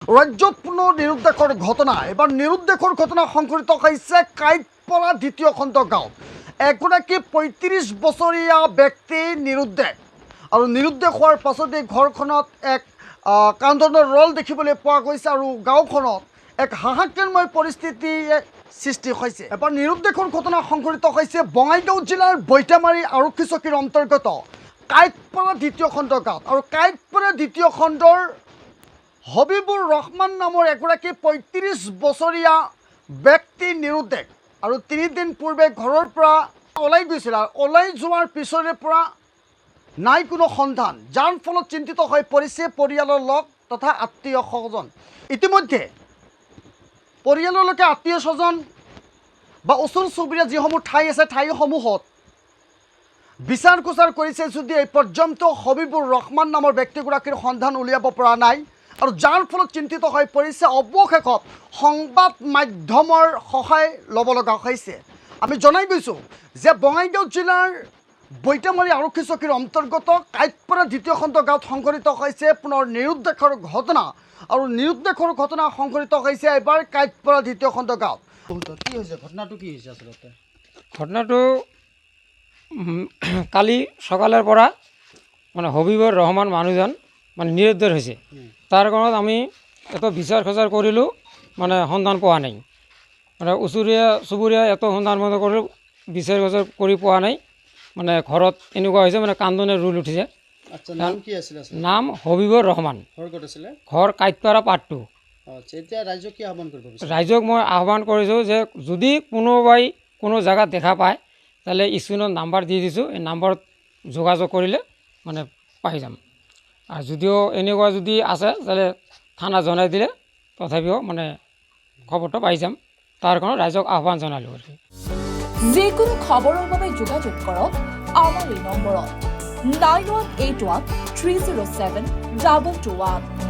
ৰাজ্যত পুনৰ নিৰুদ্দেশৰ ঘটনা এবাৰ নিৰুদ্দেশৰ ঘটনা সংঘটিত হৈছে কাইটপৰা দ্বিতীয় খণ্ড গাঁৱত এগৰাকী ৩৫ বছৰীয়া ব্যক্তি নিৰুদ্দেশ আৰু নিৰুদ্দেশ হোৱাৰ পাছতে ঘৰখনত এক কান্দোনৰ ৰল দেখিবলৈ পোৱা গৈছে আৰু গাঁওখনত এক হাহাকাৰময় পৰিস্থিতিয়ে সৃষ্টি হৈছে। এবাৰ নিৰুদ্দেশৰ ঘটনা সংঘটিত হৈছে বঙাইগাঁও জিলাৰ বৈতামাৰী আৰক্ষী চকীৰ অন্তৰ্গত কাইটপৰা দ্বিতীয় খণ্ড গাঁৱত আৰু কাইটপৰা দ্বিতীয় খণ্ডৰ হবিবুৰ ৰহমান নামৰ এগৰাকী ৩৫ বছৰীয়া ব্যক্তি নিৰুদ্দেশ আৰু ৩ দিন পূৰ্বে ঘৰৰ পৰা ওলাই গৈছিল আৰু ওলাই যোৱাৰ পিছৰে পৰা নাই কোনো সন্ধান, যাৰ ফলত চিন্তিত হৈ পৰিছে পৰিয়ালৰ লোক তথা আত্মীয় স্বজন। ইতিমধ্যে পৰিয়ালৰ লোকে আত্মীয় স্বজন বা ওচৰ চুবুৰীয়া যিসমূহ ঠাই আছে ঠাইসমূহত বিচাৰ খোচাৰ কৰিছে যদি এই পৰ্যন্ত হবিবুৰ ৰহমান নামৰ ব্যক্তিগৰাকীৰ সন্ধান উলিয়াব পৰা নাই আৰু যাৰ ফলত চিন্তিত হৈ পৰিছে। অৱশেষত সংবাদ মাধ্যমৰ সহায় ল'ব লগা হৈছে। আমি জনাই গৈছোঁ যে বঙাইগাঁও জিলাৰ বৈতামাৰী আৰক্ষী চকীৰ অন্তৰ্গত কাইটপৰা দ্বিতীয় খণ্ড গাঁৱত সংঘটিত হৈছে পুনৰ নিৰুদ্দেশৰ ঘটনা আৰু নিৰুদ্দেশৰ ঘটনা সংঘটিত হৈছে এবাৰ কাইটপৰা দ্বিতীয় খণ্ড গাঁৱত। কি হৈছে ঘটনাটো কি হৈছে আচলতে? ঘটনাটো কালি সকালেৰ পৰা মানে হবিবুৰ ৰহমান মানুহজন মানে নিৰুদ্দেশ হয়েছে। তাৰ কাৰণে আমি এত বিচাৰ খোঁচাৰ কৰিলেও মানে সন্ধান পোৱা নাই, মানে ওচৰীয়া চুবুৰীয়া এত সন্ধান বন্ধ কৰিলেও বিচাৰ খোঁচাৰ কৰি পোৱা নাই। মানে ঘৰত এনেকুৱা হৈছে মানে কান্দোনে ৰোল উঠিছে। আচ্ছা, নাম কি আছিল? নাম হবিবুৰ ৰহমান, ঘৰ ক'ত আছিলে? ঘৰ কাইটপাৰা পাৰ্ট 2। আচ্ছা, এতিয়া ৰাইজক কি আহ্বান কৰিব বিচাৰে? ৰাইজক মই আহ্বান কৰিছোঁ যে যদি কোনোবাই কোনো জায়গাত দেখা পায় তাহলে স্ক্ৰিনত নাম্বাৰ দিয়ে দিছোঁ, এই নাম্বাৰত যোগাযোগ কৰিলে মানে পাই যাম। আৰ যদিও এনেকুৱা যদি আছে তাহলে থানা জনাই দিলে তথাপিও মানে খবৰটো পাই যাম। তাৰ কাৰণে ৰাইজক আহ্বান জনালোঁ আৰু যিকোনো খবৰৰ বাবে যোগাযোগ কৰক আমাৰ এই নম্বৰত 9181 307 2221।